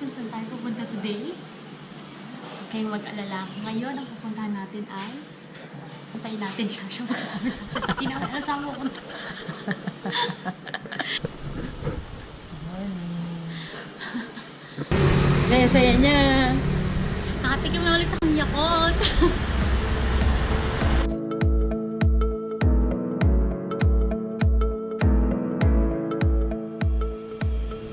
kung saan tayo pupunta today. Huwag kayong mag-alala. Ngayon, ang pupuntahan natin ay puntahin natin siya. Siya masasabi sa akin. Hindi naman alam saan pupunta. Saya-saya niya. Nakatikim na ulit akong Yakult.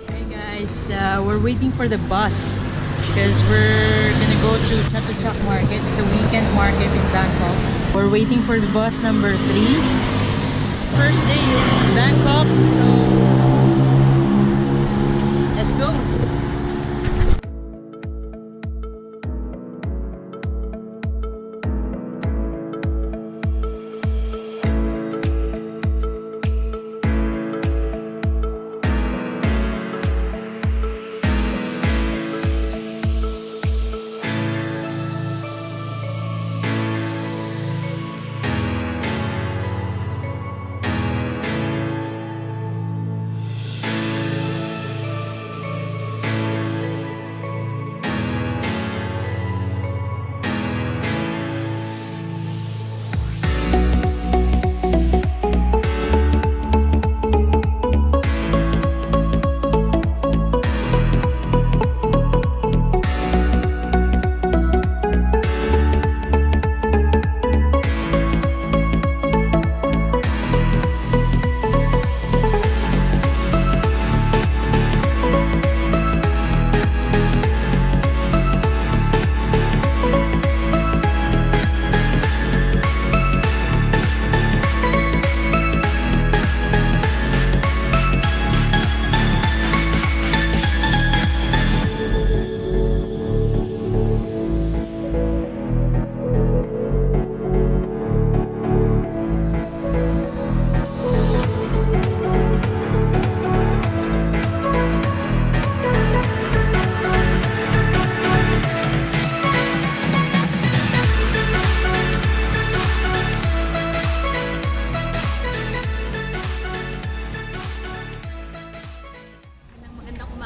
Hey guys, we're waiting for the bus because we're gonna go to Chatuchak Market. It's a weekend market in Bangkok. We're waiting for the bus number 3. First day in Bangkok, so let's go.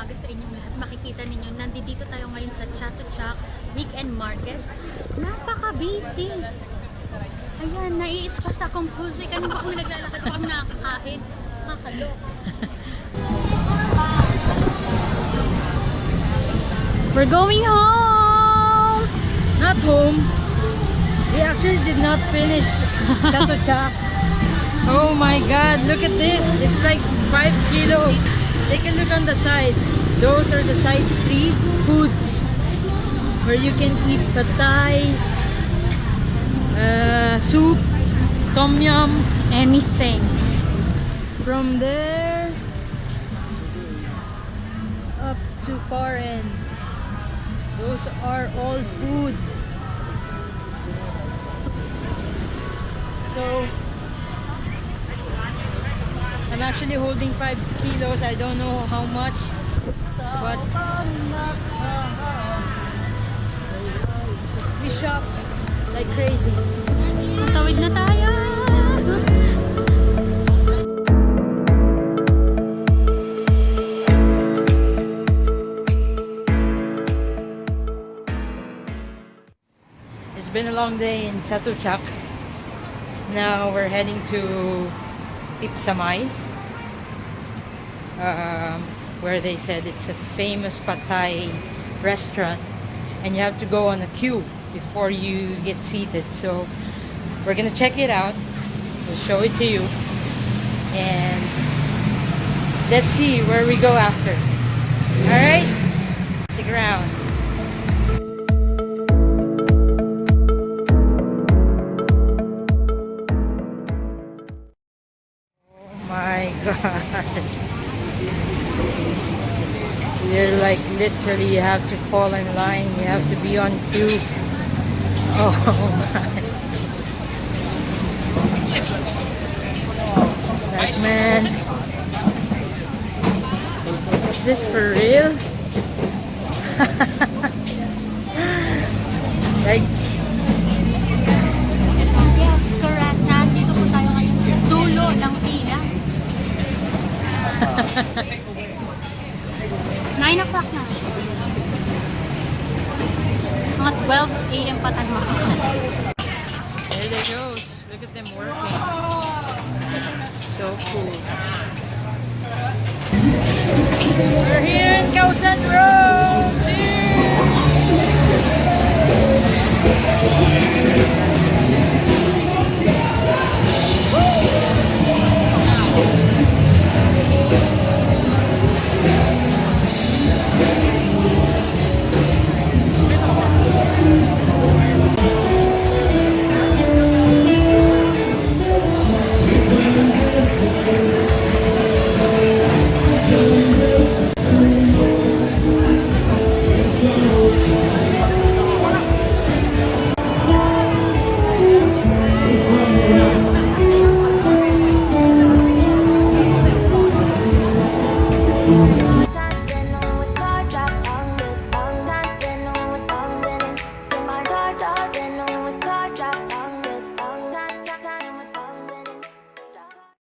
Sa inyong lahat, makikita ninyo, nandito tayo ngayon sa Chatuchak Weekend Market. Napaka-busy. Ayan, nai-stress akong puso. Kanina pa kung naglalakad ako kami nakakain. Nakakalok. We're going home! Not home. We actually did not finish Chatuchak. Oh my god, look at this. It's like 5 kilos. Take a look on the side. Those are the side street foods where you can eat pad thai, soup, tom yum, Anything. from there up to far end. Those are all food. So I'm actually holding 5 kilos. I don't know how much, but we shopped like crazy. Matawid na tayo! It's been a long day in Chatuchak. Now we're heading to Samay, where they said it's a famous pad thai restaurant and you have to go on a queue before you get seated. So we're gonna check it out. We'll show it to you and let's see where we go after. Alright, stick around. Gosh, you're like literally, you have to fall in line, you have to be on cue. Oh my, like, man, is this for real? Like, Yes, correct. Nandito po tayo ngayon sa dulo ng pila. 9 o'clock na. 12 a.m. pa tayo makakita. There they goes. Look at them working. So cool. We're here in Khao San Road. Cheers!